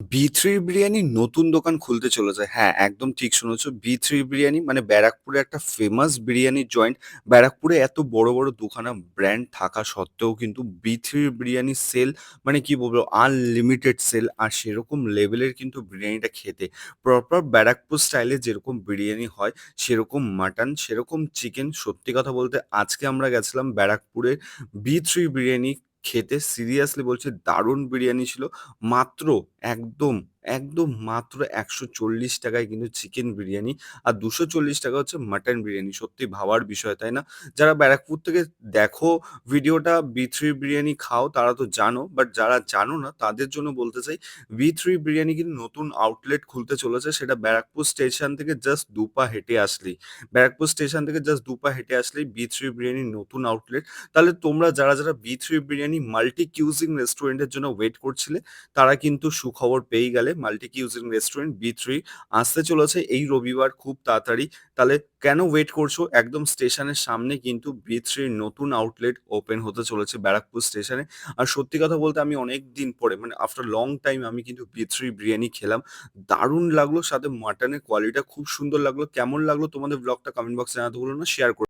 বি3 বিরিয়ানির নতুন দোকান খুলতে চলেছে। হ্যাঁ, একদম ঠিক শুনেছ। বি3 বিরিয়ানি মানে ব্যারাকপুরে একটা ফেমাস বিরিয়ানির জয়েন্ট। ব্যারাকপুরে এত বড়, বড় দুখানা ব্র্যান্ড থাকা সত্ত্বেও কিন্তু বি3 বিরিয়ানির সেল মানে কি বলবো আনলিমিটেড সেল আর সেরকম লেভেলের কিন্তু বিরিয়ানিটা খেতে। প্রপার ব্যারাকপুর স্টাইলে যেরকম বিরিয়ানি হয় সেরকম মাটন, সেরকম চিকেন। সত্যি কথা বলতে আজকে আমরা গেছিলাম ব্যারাকপুরের বি3 বিরিয়ানি খেতে। সিরিয়াসলি বলছি দারুণ বিরিয়ানি ছিল। মাত্র একদম, একদম মাত্র ৳১৪০ কিন্তু চিকেন বিরিয়ানি আর ৳২৪০ হচ্ছে মাটন বিরিয়ানি। সত্যি ভাবার বিষয়, তাই না? যারা ব্যারাকপুর থেকে দেখো ভিডিওটা বি3 বিরিয়ানি খাও তারা তো জানো। বাট যারা জানো না তাদের জন্য বলতে চাই বি3 বিরিয়ানি কিন্তু নতুন আউটলেট খুলতে চলেছে। সেটা ব্যারাকপুর স্টেশন থেকে জাস্ট ২ পা হেঁটে আসলেই। ব্যারাকপুর স্টেশন থেকে জাস্ট ২ পা হেঁটে আসলেই বি3 বিরিয়ানির নতুন আউটলেট। তাহলে তোমরা যারা বি3 বিরিয়ানি মাল্টি কিউজিং রেস্টুরেন্টের জন্য ওয়েট করছিলে তারা কিন্তু সুখবর পেয়েই গেলে। মাল্টি কিউজিং রেস্টুরেন্ট বি3 আসতে চলেছে এই রবিবার খুব তাড়াতাড়ি। তাহলে কেন ওয়েট করছো? একদম স্টেশনের সামনে কিন্তু বি3 র নতুন আউটলেট ওপেন হতে চলেছে ব্যারাকপুর স্টেশনে। আর সত্যি কথা বলতে আমি অনেকদিন পরে মানে আফটার লং টাইম আমি কিন্তু বি3 বিরিয়ানি খেলাম। দারুণ লাগলো, সাথে মাটনের কোয়ালিটিটা খুব সুন্দর লাগলো। কেমন লাগলো তোমাদের ব্লগটা কমেন্ট বক্সে জানাতে ভুলো না, শেয়ার করে